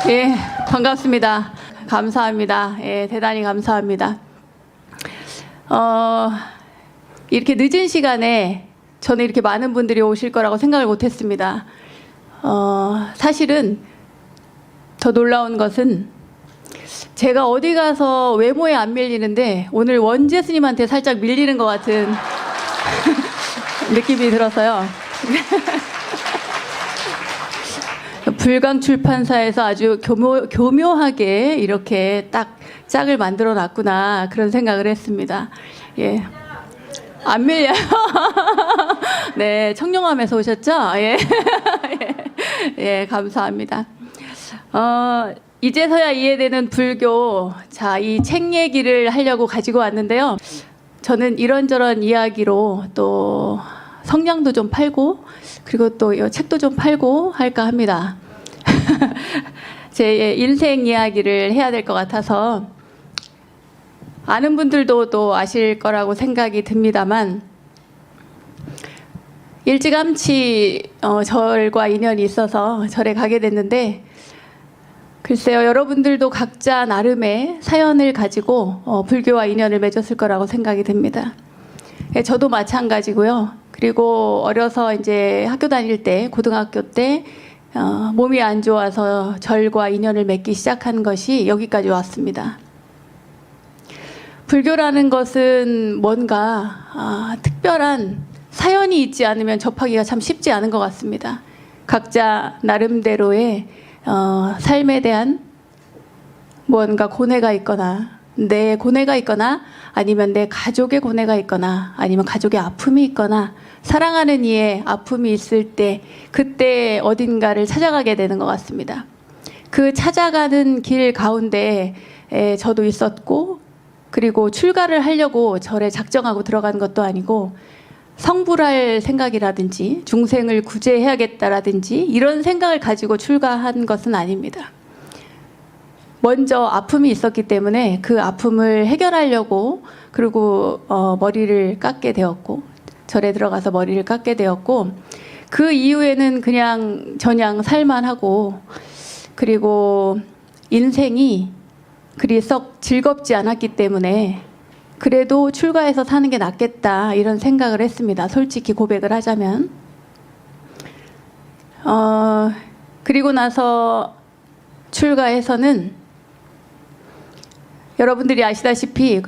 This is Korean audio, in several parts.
예, 반갑습니다. 감사합니다. 예, 대단히 감사합니다. 이렇게 늦은 시간에 저는 이렇게 많은 분들이 오실 거라고 생각을 못했습니다. 사실은 더 놀라운 것은 제가 어디 가서 외모에 안 밀리는데 오늘 원재 스님한테 살짝 밀리는 것 같은 느낌이 들어서요. 불강 출판사에서 아주 교묘하게 이렇게 딱 짝을 만들어 놨구나 그런 생각을 했습니다. 예. 안 밀려요. 네, 청룡암에서 오셨죠? 예. 예, 감사합니다. 이제서야 이해되는 불교. 자, 이 책 얘기를 하려고 가지고 왔는데요. 저는 이런저런 이야기로 또 성냥도 좀 팔고 그리고 또 이 책도 좀 팔고 할까 합니다. 제 인생 이야기를 해야 될 것 같아서 아는 분들도 또 아실 거라고 생각이 듭니다만 일찌감치 절과 인연이 있어서 절에 가게 됐는데 글쎄요, 여러분들도 각자 나름의 사연을 가지고 불교와 인연을 맺었을 거라고 생각이 듭니다. 저도 마찬가지고요. 그리고 어려서 이제 학교 다닐 때, 고등학교 때 몸이 안 좋아서 절과 인연을 맺기 시작한 것이 여기까지 왔습니다. 불교라는 것은 뭔가 특별한 사연이 있지 않으면 접하기가 참 쉽지 않은 것 같습니다. 각자 나름대로의 삶에 대한 뭔가 고뇌가 있거나 내 고뇌가 있거나 아니면 내 가족의 고뇌가 있거나 아니면 가족의 아픔이 있거나 사랑하는 이의 아픔이 있을 때 그때 어딘가를 찾아가게 되는 것 같습니다. 그 찾아가는 길 가운데 저도 있었고 그리고 출가를 하려고 절에 작정하고 들어간 것도 아니고 성불할 생각이라든지 중생을 구제해야겠다라든지 이런 생각을 가지고 출가한 것은 아닙니다. 먼저 아픔이 있었기 때문에 그 아픔을 해결하려고 그리고 머리를 깎게 되었고 절에 들어가서 머리를 깎게 되었고 그 이후에는 그냥 저냥 살만하고 그리고 인생이 그리 썩 즐겁지 않았기 때문에 그래도 출가해서 사는 게 낫겠다 이런 생각을 했습니다. 솔직히 고백을 하자면 그리고 나서 출가해서는 여러분들이 아시다시피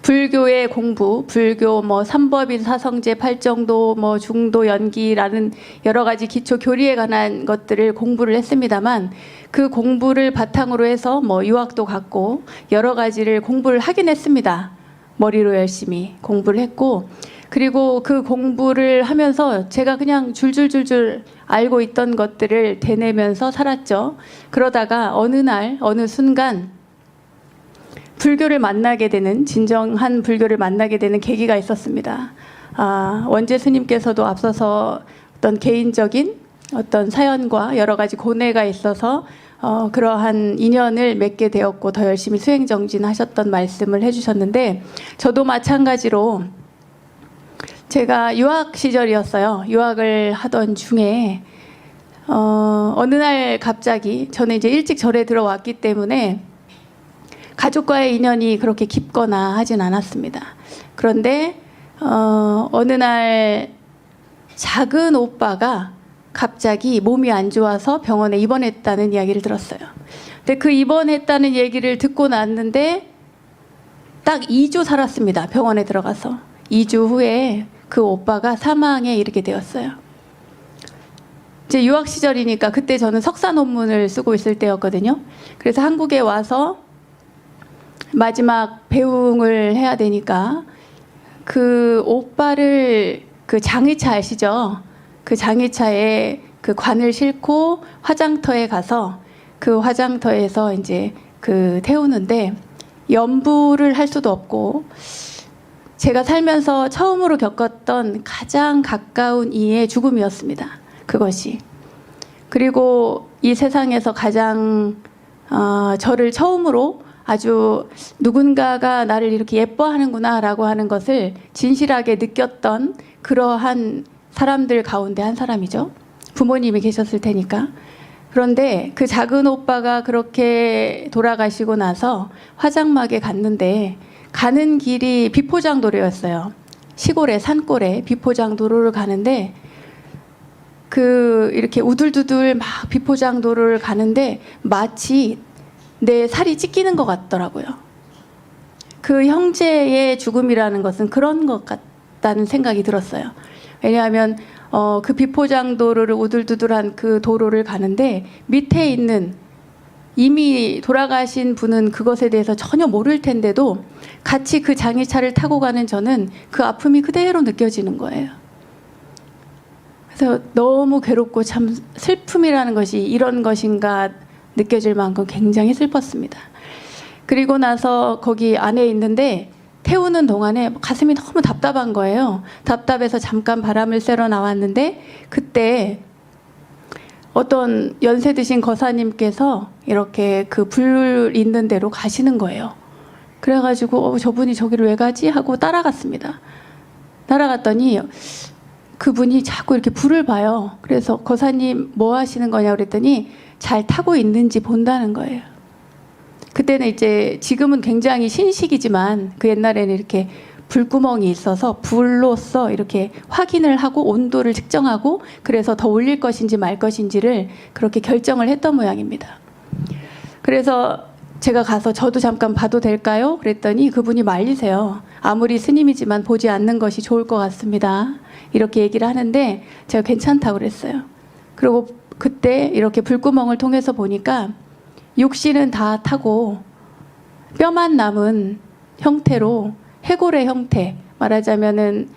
불교의 공부, 불교 뭐 삼법인, 사성제, 팔정도, 뭐 중도, 연기라는 여러 가지 기초 교리에 관한 것들을 공부를 했습니다만 그 공부를 바탕으로 해서 뭐 유학도 갔고 여러 가지를 공부를 하긴 했습니다. 머리로 열심히 공부를 했고 그리고 그 공부를 하면서 제가 그냥 줄줄줄줄 알고 있던 것들을 되뇌면서 살았죠. 그러다가 어느 날, 어느 순간 불교를 만나게 되는 진정한 불교를 만나게 되는 계기가 있었습니다. 원재 스님께서도 앞서서 어떤 개인적인 어떤 사연과 여러 가지 고뇌가 있어서 그러한 인연을 맺게 되었고 더 열심히 수행정진하셨던 말씀을 해주셨는데 저도 마찬가지로 제가 유학 시절이었어요. 유학을 하던 중에 어느 날 갑자기 저는 이제 일찍 절에 들어왔기 때문에 가족과의 인연이 그렇게 깊거나 하진 않았습니다. 그런데 어느 날 작은 오빠가 갑자기 몸이 안 좋아서 병원에 입원했다는 이야기를 들었어요. 근데 그 입원했다는 얘기를 듣고 났는데 딱 2주 살았습니다. 병원에 들어가서 2주 후에 그 오빠가 사망에 이르게 되었어요. 이제 유학 시절이니까 그때 저는 석사 논문을 쓰고 있을 때였거든요. 그래서 한국에 와서 마지막 배웅을 해야 되니까 그 오빠를 그 장의차 아시죠? 그 장의차에 그 관을 싣고 화장터에 가서 그 화장터에서 이제 그 태우는데 염부를 할 수도 없고 제가 살면서 처음으로 겪었던 가장 가까운 이의 죽음이었습니다. 그것이. 그리고 이 세상에서 가장 저를 처음으로 아주 누군가가 나를 이렇게 예뻐하는구나 라고 하는 것을 진실하게 느꼈던 그러한 사람들 가운데 한 사람이죠. 부모님이 계셨을 테니까. 그런데 그 작은 오빠가 그렇게 돌아가시고 나서 화장막에 갔는데 가는 길이 비포장도로였어요. 시골의 산골에 비포장도로를 가는데 이렇게 우둘두둘 막 비포장도로를 가는데 마치 내 살이 찢기는 것 같더라고요. 그 형제의 죽음이라는 것은 그런 것 같다는 생각이 들었어요. 왜냐하면 그 비포장도로를 우둘두둘한 그 도로를 가는데 밑에 있는 이미 돌아가신 분은 그것에 대해서 전혀 모를 텐데도 같이 그 장애차를 타고 가는 저는 그 아픔이 그대로 느껴지는 거예요. 그래서 너무 괴롭고 참 슬픔이라는 것이 이런 것인가 느껴질 만큼 굉장히 슬펐습니다. 그리고 나서 거기 안에 있는데 태우는 동안에 가슴이 너무 답답한 거예요. 답답해서 잠깐 바람을 쐬러 나왔는데 그때 어떤 연세 드신 거사님께서 이렇게 그 불 있는 데로 가시는 거예요. 그래가지고 저분이 저기를 왜 가지? 하고 따라갔습니다. 따라갔더니 그분이 자꾸 이렇게 불을 봐요. 그래서 거사님 뭐 하시는 거냐고 그랬더니 잘 타고 있는지 본다는 거예요. 그때는 이제 지금은 굉장히 신식이지만 그 옛날에는 이렇게 불구멍이 있어서 불로써 이렇게 확인을 하고 온도를 측정하고 그래서 더 올릴 것인지 말 것인지를 그렇게 결정을 했던 모양입니다. 그래서 제가 가서 저도 잠깐 봐도 될까요? 그랬더니 그분이 말리세요. 아무리 스님이지만 보지 않는 것이 좋을 것 같습니다. 이렇게 얘기를 하는데 제가 괜찮다고 그랬어요. 그리고 그때 이렇게 불구멍을 통해서 보니까 육신은 다 타고 뼈만 남은 형태로 해골의 형태, 말하자면은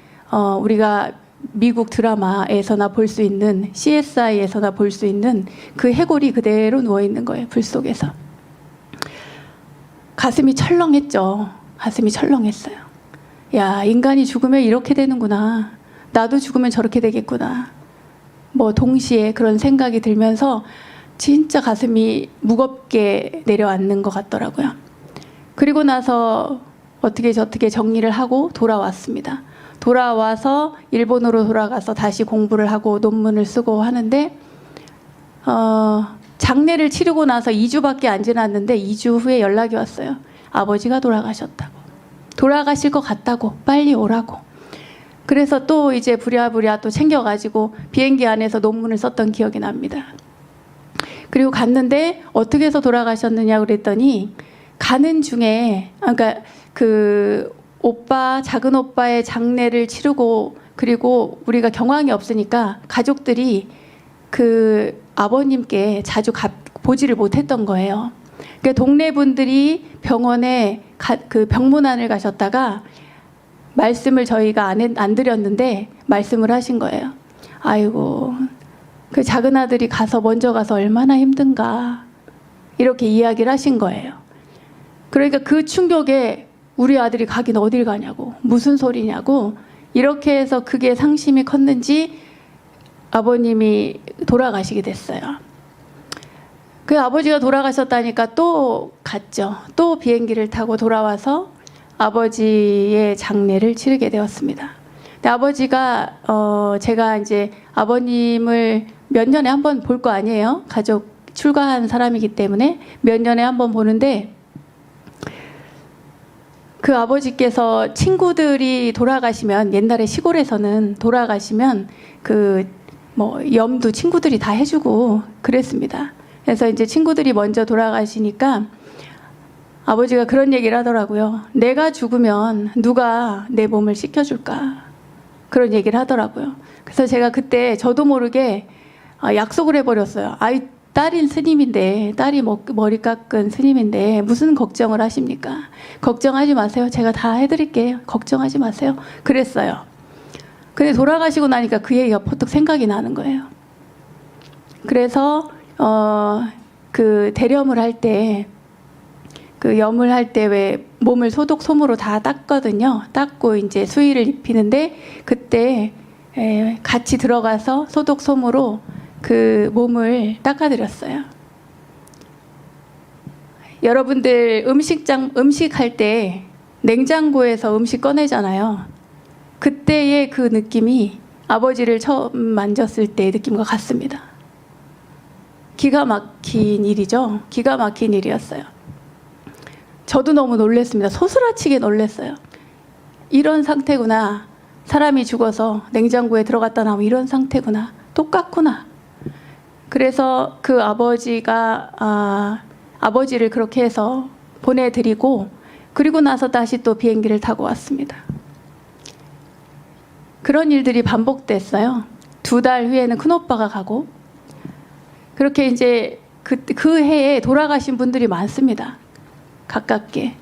우리가 미국 드라마에서나 볼 수 있는 CSI에서나 볼 수 있는 그 해골이 그대로 누워 있는 거예요. 불 속에서. 가슴이 철렁했죠. 가슴이 철렁했어요. 야, 인간이 죽으면 이렇게 되는구나. 나도 죽으면 저렇게 되겠구나. 뭐 동시에 그런 생각이 들면서 진짜 가슴이 무겁게 내려앉는 것 같더라고요. 그리고 나서 어떻게 저떻게 정리를 하고 돌아왔습니다. 돌아와서 일본으로 돌아가서 다시 공부를 하고 논문을 쓰고 하는데 장례를 치르고 나서 2주밖에 안 지났는데 2주 후에 연락이 왔어요. 아버지가 돌아가셨다고. 돌아가실 것 같다고. 빨리 오라고. 그래서 또 이제 부랴부랴 또 챙겨가지고 비행기 안에서 논문을 썼던 기억이 납니다. 그리고 갔는데 어떻게 해서 돌아가셨느냐 그랬더니 가는 중에 그러니까 그 작은 오빠의 장례를 치르고 그리고 우리가 경황이 없으니까 가족들이 그 아버님께 자주 보지를 못했던 거예요. 그러니까 동네 분들이 병원에 그 병문안을 가셨다가 말씀을 저희가 안 드렸는데 말씀을 하신 거예요. 아이고 그 작은 아들이 먼저 가서 얼마나 힘든가 이렇게 이야기를 하신 거예요. 그러니까 그 충격에 우리 아들이 가긴 어딜 가냐고 무슨 소리냐고 이렇게 해서 그게 상심이 컸는지 아버님이 돌아가시게 됐어요. 그 아버지가 돌아가셨다니까 또 갔죠. 또 비행기를 타고 돌아와서 아버지의 장례를 치르게 되었습니다. 근데 아버지가 제가 이제 아버님을 몇 년에 한 번 볼 거 아니에요. 가족 출가한 사람이기 때문에 몇 년에 한 번 보는데 그 아버지께서 친구들이 돌아가시면 옛날에 시골에서는 돌아가시면 염두 친구들이 다 해주고 그랬습니다. 그래서 이제 친구들이 먼저 돌아가시니까 아버지가 그런 얘기를 하더라고요. 내가 죽으면 누가 내 몸을 씻겨줄까? 그런 얘기를 하더라고요. 그래서 제가 그때 저도 모르게 약속을 해버렸어요. 딸인 스님인데 딸이 머리 깎은 스님인데 무슨 걱정을 하십니까? 걱정하지 마세요. 제가 다 해드릴게요. 걱정하지 마세요. 그랬어요. 근데 돌아가시고 나니까 그 얘기가 퍼뜩 생각이 나는 거예요. 그래서 그 대렴을 할 때 그 염을 할 때 왜 몸을 소독 솜으로 다 닦거든요. 닦고 이제 수의를 입히는데 그때 같이 들어가서 소독 솜으로 그 몸을 닦아드렸어요. 여러분들 음식할 때 냉장고에서 음식 꺼내잖아요. 그때의 그 느낌이 아버지를 처음 만졌을 때의 느낌과 같습니다. 기가 막힌 일이죠. 기가 막힌 일이었어요. 저도 너무 놀랐습니다. 소스라치게 놀랐어요. 이런 상태구나. 사람이 죽어서 냉장고에 들어갔다 나오면 이런 상태구나. 똑같구나. 그래서 그 아버지를 그렇게 해서 보내드리고 그리고 나서 다시 또 비행기를 타고 왔습니다. 그런 일들이 반복됐어요. 2달 후에는 큰오빠가 가고 그렇게 이제 그 해에 돌아가신 분들이 많습니다. 가깝게.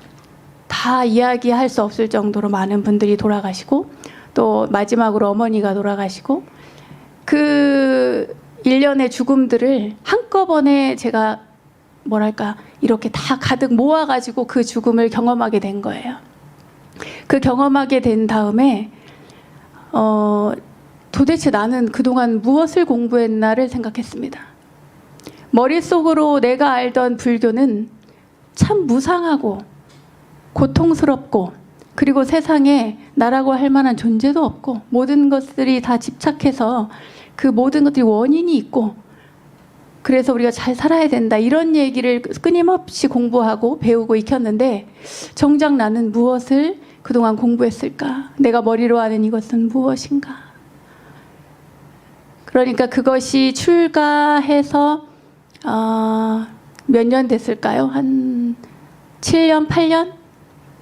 다 이야기할 수 없을 정도로 많은 분들이 돌아가시고 또 마지막으로 어머니가 돌아가시고 그 일련의 죽음들을 한꺼번에 제가 뭐랄까 이렇게 다 가득 모아가지고 그 죽음을 경험하게 된 거예요. 그 경험하게 된 다음에 도대체 나는 그동안 무엇을 공부했나를 생각했습니다. 머릿속으로 내가 알던 불교는 참 무상하고 고통스럽고 그리고 세상에 나라고 할 만한 존재도 없고 모든 것들이 다 집착해서 그 모든 것들이 원인이 있고 그래서 우리가 잘 살아야 된다 이런 얘기를 끊임없이 공부하고 배우고 익혔는데 정작 나는 무엇을 그동안 공부했을까? 내가 머리로 아는 이것은 무엇인가? 그러니까 그것이 출가해서 몇 년 됐을까요? 한 7년, 8년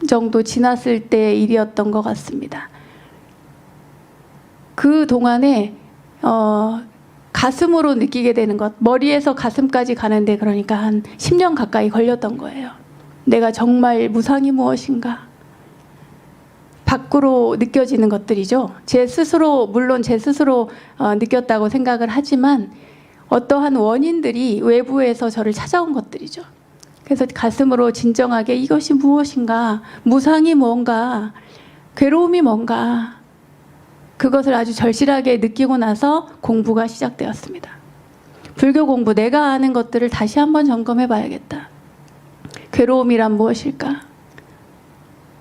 정도 지났을 때 일이었던 것 같습니다. 그 동안에 가슴으로 느끼게 되는 것, 머리에서 가슴까지 가는데 그러니까 한 10년 가까이 걸렸던 거예요. 내가 정말 무상이 무엇인가? 밖으로 느껴지는 것들이죠. 물론 제 스스로 느꼈다고 생각을 하지만 어떠한 원인들이 외부에서 저를 찾아온 것들이죠. 그래서 가슴으로 진정하게 이것이 무엇인가, 무상이 뭔가, 괴로움이 뭔가 그것을 아주 절실하게 느끼고 나서 공부가 시작되었습니다. 불교 공부, 내가 아는 것들을 다시 한번 점검해 봐야겠다. 괴로움이란 무엇일까?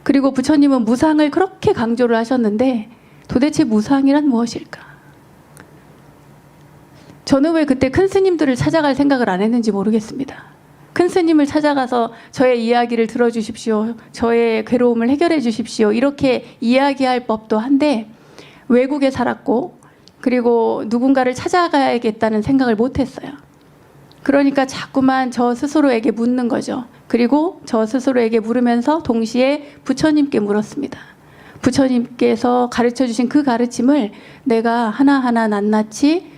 그리고 부처님은 무상을 그렇게 강조를 하셨는데 도대체 무상이란 무엇일까? 저는 왜 그때 큰 스님들을 찾아갈 생각을 안 했는지 모르겠습니다. 큰 스님을 찾아가서 저의 이야기를 들어주십시오. 저의 괴로움을 해결해 주십시오. 이렇게 이야기할 법도 한데 외국에 살았고 그리고 누군가를 찾아가야겠다는 생각을 못했어요. 그러니까 자꾸만 저 스스로에게 묻는 거죠. 그리고 저 스스로에게 물으면서 동시에 부처님께 물었습니다. 부처님께서 가르쳐주신 그 가르침을 내가 하나하나 낱낱이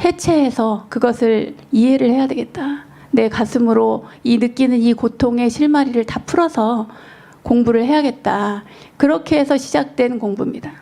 해체해서 그것을 이해를 해야 되겠다. 내 가슴으로 이 느끼는 이 고통의 실마리를 다 풀어서 공부를 해야겠다. 그렇게 해서 시작된 공부입니다.